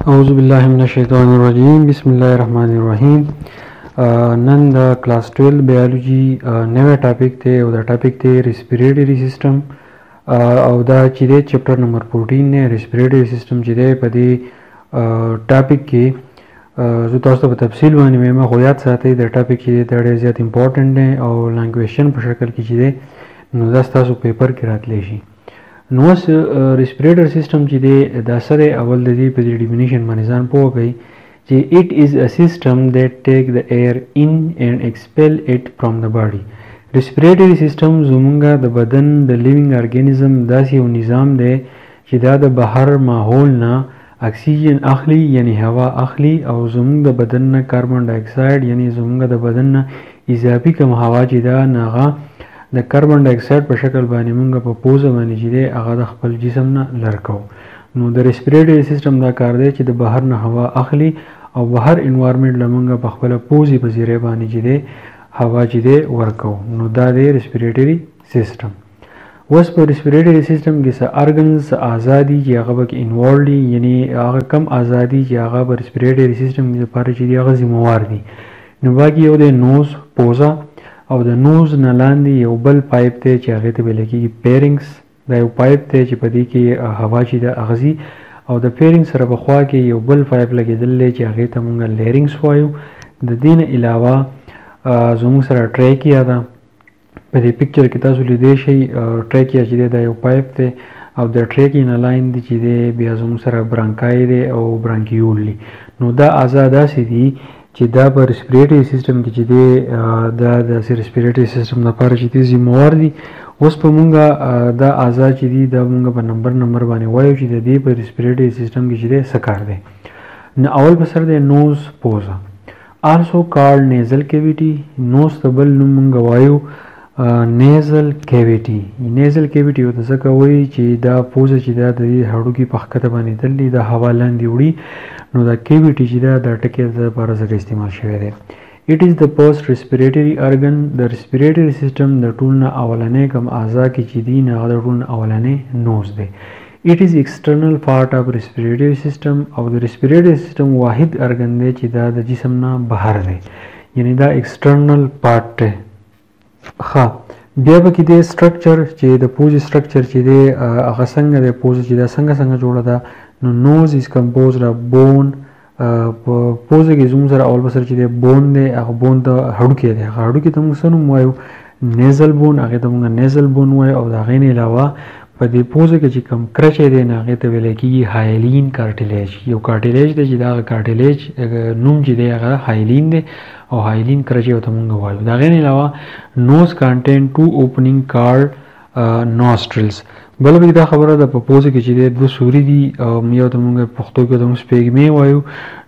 اعوذ باللہ من الشیطان الرجیم بسم الله الرحمن الرحیم. نن د کلاس 12 بیولوژي نوې ټاپک ته او دا ټاپک ته ریسپیریټری سیستم او دا چې د چپټر نمبر 14 نه ریسپیریټری سیستم چې د په دې ټاپک کې زه تاسو ته په تفصیل باندې مې خو یاد ساتئ د ټاپک چې ډېر زیات امپورټنت دی او لانګویجن په شکل کې چې دی نو دا تاسو پیپر کې راتلی شي. نو اوس ریسپیریټر سیستم چې دی دا سره اول د دې په ډیفینیشن باندې ځان پوه کړئ چې it is a system that take the air in and expel it from the body. ریسپیریټری سیستم زمونږه د بدن د لیوینګ ارګانیزم داسې یو نظام دی چې دا د بهر ماحول نه اکسیجن اخلي یعنی هوا اخلي او زمونږ د بدن نه کاربن ډای اکساید یعنی زمونږ د بدن نه اضافي کوم هوا چې دا ناغه د کاربن ډای اکساید په شکل باندې مونږ په پوزه باندې چې دی هغه د خپل جسم نه لرکو. نو د ریسپیریټری سیستم دا کار دی چې د بهر نه هوا اخلي او بهر انوایرمنټ لمونږ په خپل پوزي په ذریعہ باندې چې دی هوا چې دی ورکو. نو دا دی ریسپیریټری سیستم. اوس په ریسپیریټری سیستم کې څه ارګنز ازادي چې هغه به انوالو دي یعنی هغه کم ازادي چې هغه په ریسپیریټری سیستم لپاره چې دی هغه ذمہوار دي. نو باقي یو د نوز پوزه او د نوز نه لاندې یو بل پایپ دی چې هغې ته ویل کېږي پیرنګس. دا یو پایپ دی چې په دې کې هوا چې ده اغځي او د پیرنګ سره په خوا کې یو بل پایپ لګېدل دی چې هغې ته مونږ لیرنګس وایو. د دې نه علاوه زموږ سره ټریکیا ده. په دې پکچر کې تاسو لیدی شئ ټریکیا چې دی دا یو پایپ دی او د ټریکیا نه لاین دی چې دی بیا زموږ سره برانکای دی او برانکیول دی. نو دا اعضا داسې دي چې دا په ریسپیریټری سیستم کې چې دی دا د ریسپیریټری سیستم لپاره چې دی ذمہوار دي. اوس په مونږه دا اعضا چې دي دا مونږ په نمبر باندې وایو چې د دې په ریسپیریټری سیستم کې چې دی څه کار دی. نو اول په سر دی نوز پوزه also called nasal cavity. نوز ته بل نوم مونږ وایو نیزل کیویټي. نیزل کیویټي ورته ځکه وایي چې دا پوزه چې دا د دې هډوکي په ښکته باندې تللي دا هوا لاندې وړي. نو دا کیویټي چې دا د ټکي لپاره ځکه استعمال شوی دی. It is the first respiratory organ. د respiratory system د ټول نه اولنې کوم اعضا کې چې دي نه د ټول نه اولنې نوز دی. It is external part of respiratory system او د respiratory system واحد ارګن دی چې دا د جسم نه بهر دی یعنی دا external part دی. ښه بیا به کې دی سټرکچر چې د پوزې سټرکچر چې دی هغه څنګه دی پوزه چې دا څنګه جوړه ده. نو نوز از کمپوزډ اف بون. په پوزه کې زموږ سره اول بسر چې دی بون دی هغه بون د هډوکی دی. هغه هډوکي ته موږ څه نوم وایو نیزل بون. هغې ته موږ نیزل بون وایو او د هغې نه علاوه په دې پوزه کې چې کوم کرچی دی نه هغې ته ویلی کېږي هایلین کارټیلیج. یو کارټیلیج دی چې د هغه کارټیلیج نوم چې دی هغه هایلین دی او هایلین کرچی ورته موږ وایو. د هغې نه علاوه نوز کانټین ټو اوپننګ کارډ نوسټرلز. بله پکې دا خبره ده په پوزه کې چې دی دوه سوري دي یو ته موږ پښتو کې ورته موږ سپېږمې وایو.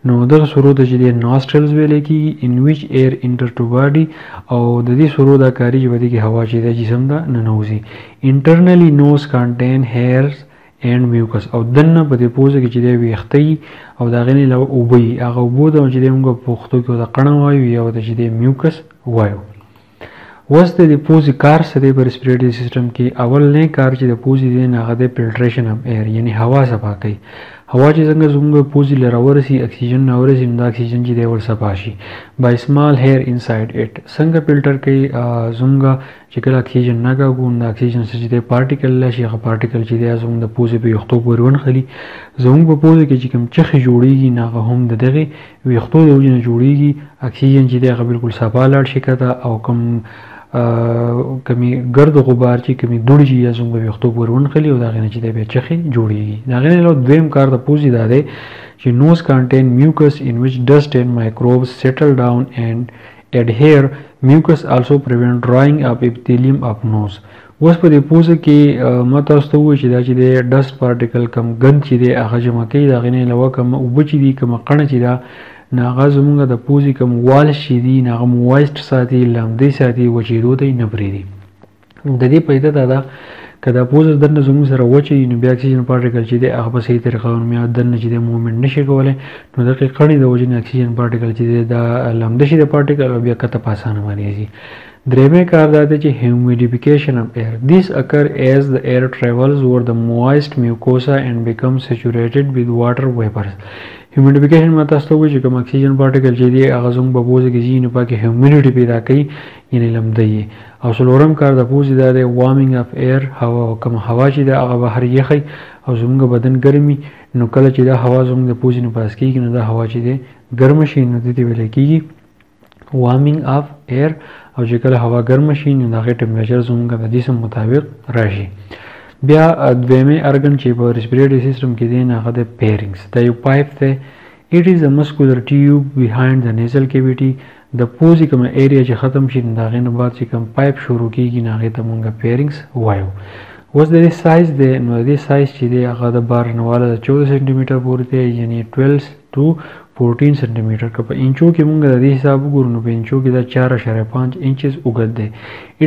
نو دغه سورو ته چې دی نوسټرلز ویلی کېږي ان ویچ ایر انټر ټو باډي او د دې سورو دا کاري چې په دې کې هوا چې دی جسم ته ننوځي. انټرنلی نوز کانټین هیرز اینډ میوکس او دننه په دې پوزه کې چې دی ویښته وي او د هغې نه علاوه اوبه وي. هغه اوبو ته چې دی موږ په پښتو کې ورته قڼه وایو یا ورته چې دی میوکس وایو. اوس د دې پوزې کار څه دی په ریسپیریټري سیستم کې؟ اولنی کار چې د پوزې دی نه هغه دی فلټریشن اف ایر یعنی هوا صفا کوي. هوا چې څنګه زموږ پوزې له راورسي اکسیجن نه ورسي نو دا اکسیجن چې دی ور صفا شي بای سمال هیر انسایډ اټ. څنګه فلټر کوي زموږ چې کله اکسیجن نه کاږو نو اکسیجن چې دی پارټیکل راشي هغه پارټیکل چې دی زموږ د پوزې په ویښتو پورې ونښلي. زموږ په پوزه کې چې کوم چخې جوړیږي نو هغه هم د دغې ویښتو د وجې نه جوړیږي. اکسیجن چې دی هغه بالکل صفا لاړ شي کته او کمی ګرد غبار چې کمی دوړې چې یا زموږ ویښتو پورې ونښلي او د هغې نه چې دی بیا چخې جوړیږي. د هغې نه علاوه دویم کار د پوزې دا دی چې نوز کانټین میوکس ان وچ ډسټ اینډ مایکروبس سیټل ډاون اینډ adhere. Mucus also prevent drying of epithelium of nose. اوس په دې پوزه کې ما تاسو ته ووایي چې دا چې دی ډسټ پارټیکل کم ګند چې دی هغه جمع کوي. د هغې نه علاوه کوم اوبه چې دي کومه قڼه چې ده نو هغه زموږ د پوزې کوم والش چې دي نو هغه موایسټ ساتي لمدې ساتي وچېدو ته یې نه پرېږدي. د دې فایده دا ده که دا پوزه دننه زموږ سره وچه وي نو بیا اکسیجن پارټیکل چې دی هغه په صحیح طریقه بیا دننه چې دی موومنټ نشي کولی نو دغې قڼې د وجې نه اکسیجن پارټیکل چې دی دا لمده شي د پارټیکل او بیا کته په اسانه باندې ځي. درېمې کار دا دی چې هیومیډیفیکیشن اف ایر. This occur as the air travels over the moist mucosa and becomes saturated with water vapors. هیومیډیفیکیشن ما تاسو ته وایي چې کوم اکسیجن پارټیکل چې دی هغه زموږ په پوزه کې ځي نو پکې هیومیډیټي پیدا کوي یعنې لمدی او څلورم کار د پوزې دا دی وارمینګ اف ایر هوا کوم هوا چې ده هغه بهر یخی او زموږ بدن ګرمي نو کله چې دا هوا زموږ د پوزې نه پاس کېږي نو دا هوا چې دی ګرمه شي نو دې ته ویلی کېږي وارمینګ اف ایر او چې کله هوا ګرمه شي نو د هغې ټمپریچر زموږ د جسم مطابق راشي بیا دویمه ارګن چې په ریسپیریټري سیستم کې دی نه هغه د پیرنګس دا یو پایپ دی it is a muscular tube behind the nasal cavity د پوزې کومه ایریا چې ختم شي نو د هغې نه بعد چې کوم پایپ شروع کېږي نو هغې ته مونږ پیرنګس وایو اوس د دې سایز دی نو د دې سایز چې دی هغه د بار نه والا د 14 سانتي میټر پورې دی یعنې 12 to 14 سانتي میټر که په انچو کې مونږ د دې حساب وګورو نو په انچو کې دا 4.5 انچز اوږد دی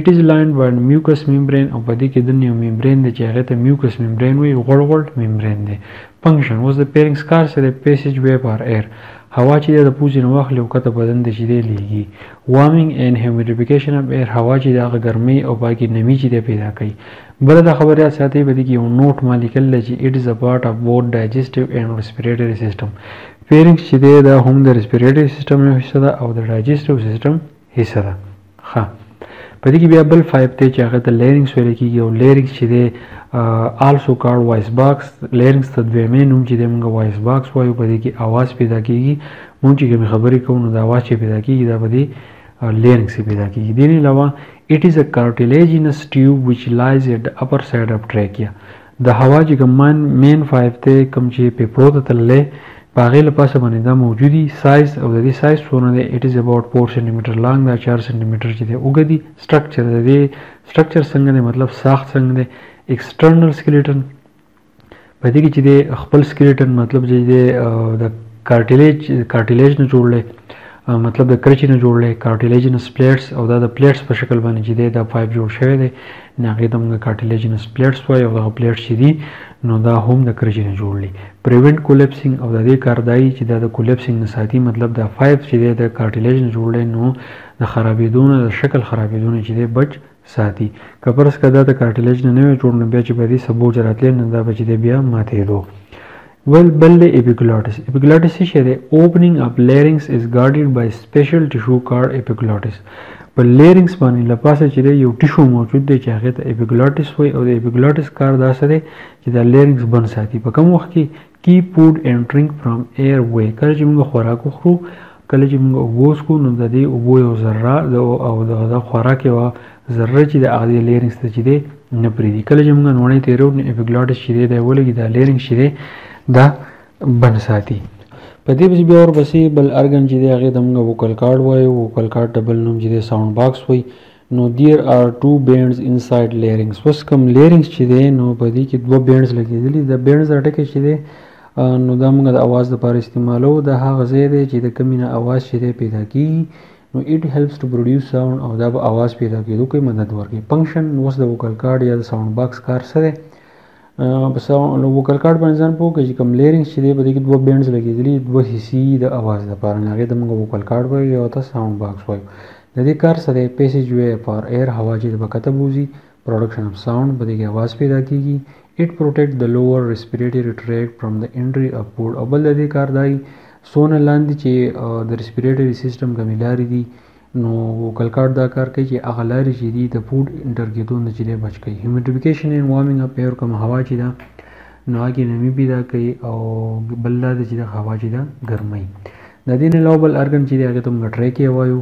it is lined by mucous membrane او په دې کې دننه یو ممبرین دی چې هغې ته mucous membrane وایي غوړ ممبرین دی function اوس د پیرنګس کار څه دی passage way for air هوا چې د پوزې نه واخلي او کته بدن دی چې دی لیږي warming and humidification of air هوا چې د هغه ګرمۍ او باقي نمي چې دی پیدا کوي بله دا خبر یاد ساتئ په دې کې یو نوټ ما لیکل دی چې it is a part of both digestive and respiratory system پیرنګس چې دی دا هم د respiratory system یو حصه ده او د digestive system حصه ده ښه په دې کې بیا بل پایپ دی چې هغه ته لیرنګس ویل کېږي او لیرنګس چې دی also called voice box لیرنګس ته دویمې نوم چې دی موږ voice box وایو په دې کې اواز پیدا کېږي مونږ چې کومې خبرې کوو نو د اواز چې پیدا کېږي دا په دې لیرنګس پیدا کېږي دې نه علاوه it is a cartilaginous tube which lies at the upper side of trachea د هوا چې کوم مین پایپ دی کوم چې پیپړو ته تللی په هغې له پاسه باندې دا موجودي سایز او د دې سایز څونه دی it is about 4 سنټیمیټر لانګ دا 4 سنټیمیټر چې دی اوږد دي سټرکچر د دې سټرکچر څنګه دی مطلب ساخت څنګه دی ایکسټرنل سکلیټن په دې کې چې دی خپل سکلیټن مطلب چې دی د کارټیلیج نه جوړلی مطلب د کرچې نه جوړلی کارټیلیجنس پلیټس او دا د پلیټس په شکل باندې چې دی دا پایپ جوړ شوی دی نو هغې ته موږ کارټیلیجنس پلیټس وایي او دغه پلیټس چې دي نو دا هم د کرچې نه جوړلی پریونټ کولیپسینګ او د دې کار دا چې دا د کولیپسینګ نه ساتي مطلب دا پایپ چې دی د کارټیلیج نه جوړلی نو د خرابېدو نه د شکل خرابېدو نه چې دی بچ ساتي که فرض که دا د کارټیلیج نه وی جوړ نو بیا چې په دې سبوج راتلی نو دا به چې دی بیا ماتېدو بل دی epiglottis epiglottis څه شی دی opening of larynx is guarded by special tissue called epiglottis په لیرنګس باندې له پاسه چې دی یو ټیشو موجود دی چې هغې ته epiglottis وایي او د epiglottis کار داسې دی چې دا لیرنګس بند ساتي په کوم وخت کې keep food and drink from air way کله چې موږ خوراک وخورو کله چې موږ اوبه وڅښو نو د دې اوبو یو ذره او د خوراک یوه ذره چې د هغه لیرنګس ته چې دی نه پرېږدي کله چې موږ نوڼۍ تېرو نو epiglottis چې دی ولګي دا لیرنګس چې دی دا بند ساتي په دې پسې بیا ورپسې بل ارګن چې دی هغې ته موږ ووکل کارډ وایو ووکل کارډ ته بل نوم چې دی ساوند باکس وایي نو دیر آر 2 بینډز انسایډ لیرنګس اوس کوم لیرنګس چې دی نو په دې کې 2 بینډز لګېدلي د بینډز دا ټکی چې دی نو دا موږ د اواز لپاره استعمالو دا هغه ځای دی چې د کمې نه اواز چې دی پیدا کېږي نو it helps to produce sound او دا به اواز پیدا کېدو کې مدد ورکوي فنکشن اوس د ووکل کارډ یا د ساوند باکس کار څه دی ووکل کارډ باندې ځان پوه کړئ چې کوم لیرنګس چې دی په دې کې 2 بینډز لګېدلي 2 حصې د اواز لپاره نو هغې ته موږ ووکل کارډ وایو یا ورته ساوند باکس وایو د دې کار څه دی پیسیج وے فار ایر هوا چې به کته بوځي پروډکشن اف ساوند په دې کې اواز پیدا کېږي it protect the lower respiratory tract from the entry of food او بل د دې کار دی څونه لاندې چې د ریسپیریټري سیستم کومې لارې دي نو ووکل کارډ دا کار کوي چې هغه لارې چې دي د فوډ انټر کېدو نه چې دی بچ کوي هیومیډیفیکیشن اینډ وارمینګ اپ ایر کوم هوا چې ده نو هغې نمي پیدا کوي او بل دا ده چې د هوا چې ده ګرموي د دې نه علاوه بل ارګن چې دی هغې ته موږ ټریکې وایو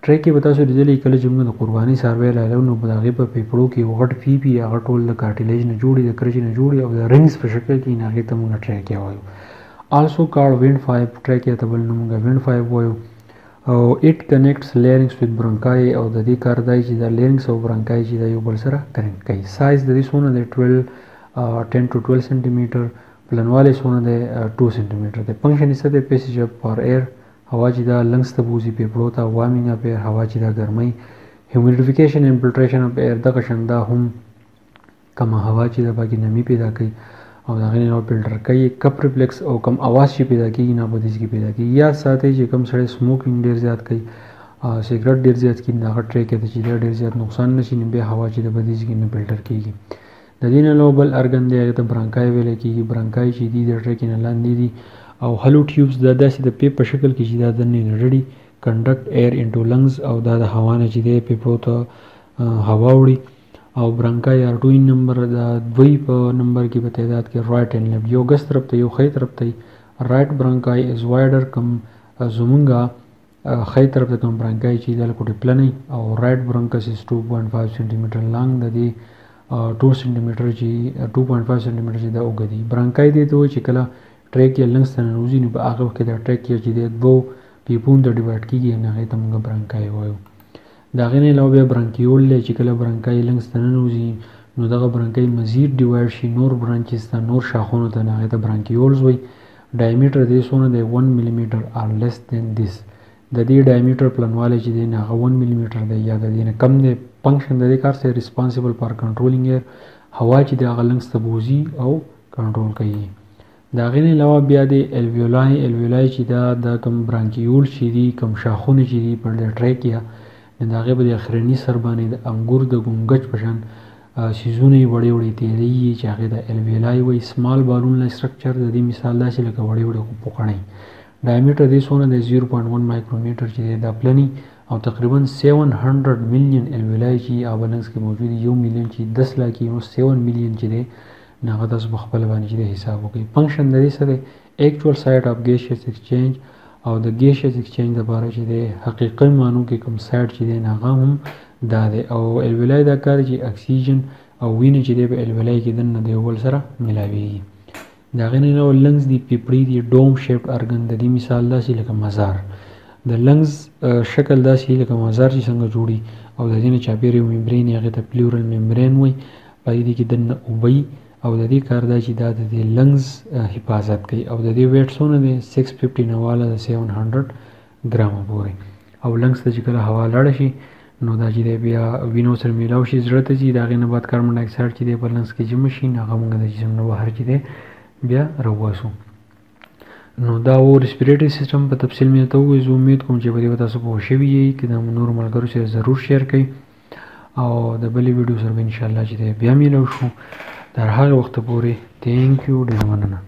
ټریکې به تاسو لیدلی کله چې موږ د قرباني څاروی رالو نو په د هغې په پیپړو کې یو غټ پیپي هغه ټول د کارټیلیج نه جوړي د کرچې نه جوړي او د رنګس په شکل کې نو هغې ته موږ ټریکې وایو آلسو کارډ وینډ پایپ ټریکې ته بل نوم موږ وینډ پایپ وایو او it connects larynx with bronchi او د دې کار دی چې د larynx او bronchi چې د یو بل سره کنیکټ کوي سایز د دې څونه دی 10 to 12 سنټیمیټر پلنوالی څونه دی 2 سنټیمیټر دی فنکشن یې څه دی پیسیج فار ایر هوا چې دا لنګس ته بوځي پیپړو ته وارمینګ اپ ایر هوا چې دا ګرمۍ هیومیډیفیکیشن اینډ فلټریشن اف ایر دغه شان دا هم کومه هوا چې دا باقي نمي پیدا کوي او د هغې نه فلټر کوي کپ ریفلیکس او کم اواز چې پیدا کېږي نه په دې کې پیدا کېږي یاد ساتئ چې کوم سړی سموکینګ ډېر زیات کوي سګرټ ډېر زیات کړي نو هغه ټریکې ته چې ډېر زیات نقصان نه شي نو بیا هوا چې د په دې کې نه فلټر کېږي د دې نه علاوه بل ارګن دی هغې ته برانکای ویلی کېږي برانکای چې دي د ټریکې نه لاندې دي او هلو ټیوبز دا داسې د پیپ په شکل کې چې دا دننه ریډي کنډکټ ایر انټو لنګز او دا د هوا نه چې دی پیپرو ته هوا وړي. او برانکای ارټوین نمبر دا دوی په نمبر کې په تعداد کې رایټ اینډ لیفټ یو ګس طرف ته یو خی طرف ته. رایټ برانکای از وایډر کم زمونږه خی طرف ته کوم برانکای چې دا لکه پلنی او رایټ برانکس از 2.5 سنټي میټر لانګ د دې 2 سنټي میټر چې 2.5 سنټي میټر چې دا اوږدي. برانکای دی ته وایي چې کله ټریک یا لنګس ته ننوځي نو په هغه وخت کې دا ټریک چې دی دوو پیپونو ته ډیوایډ کېږي نو هغې ته موږ برانکای وایو. د هغې نه علاوه بیا برانکیول دی چې کله برانکای لنګس ته ننوځي نو دغه برانکای مزید ډیوایډ شي نور برانچز ته نور شاخونو ته نو هغې ته برانکیولز وایي. ډایمیټر دی څونه دی 1 ملي میټر آر لیس دین دیس. د دې ډایمیټر پلنوالی چې دی نه هغه 1 ملي میټر دی یا د دې نه کم دی. فنکشن د دې کار سره ریسپانسیبل فار کنټرولینګ ایر هوا چې دی هغه لنګس ته بوځي او کنټرول کوي. د هغې نه علاوه بیا د الویولای چې دا د کم برانکیول چې دي کم شاخونه چې دي پر د ټریکیا نو د هغې په د اخرني سر باندې د انګور د ګونګچ په شان سیزونه یې وړې وړې تیرې یي چې هغې د الویولای وایي. سمال بالون لی سټرکچر د دې مثال داسې لکه وړې وړې پوکڼۍ. ډایمیټر دې څونه دی 0.1 مایکرومیټر چې دی دا پلني او تقریبا 700 میلیون الویولای چې هغه لنګس کې موجود 1 میلیون چې 10 لاکھ نو 7 میلیون چې دی نو هغه تاسو په خپل باندې چې حساب وکړئ. فنکشن د دې څه دی ایکچوال سایډ اف ګیشیس ایکسچینج او د ګیشیس ایکسچینج لپاره چې دی حقیقي معنو کې کوم سایډ چې دی هغه هم دا دی. او الویولای دا کار چې اکسیجن او وینه چې دی په الویولای کې دننه د یو بل سره ملاویږي. د هغې نه علاوه لنګز دي پیپړي دي ډوم شیپډ ارګن د دې مثال داسې لکه مزار. د لنګز شکل داسې لکه مزار چې څنګه جوړي او د دې نه چاپېره یو ممبرین هغې ته پلیورل ممبرین وایي. په دې کې دننه اوبه او د دې کار دا چې دا د دې لنګز حفاظت کوي. او د دې ویټ څونه دی 650 نه والا د 700 ګرامه پورې. او لنګز ته چې کله هوا لاړه شي نو دا چې دی بیا وینو سره میلاو شي زړه ته ځي د هغې نه بعد کاربن ډای اکسایډ چې دی په لنګز کې جمع شي نو هغه موږ د جسم نه بهر چې دی بیا راوباسو. نو دا و ریسپیریټري سیسټم په تفصیل مې ته ووایي. زه امید کوم چې په دې به تاسو پوه شوي یئ. که دا نورو ملګرو سره ضرور شیر کړئ او د بلې ویډیو سره به انشاءالله چې دی بیا میلاو شو. تر هغه وخته پورې تھینک یو ډېره مننه.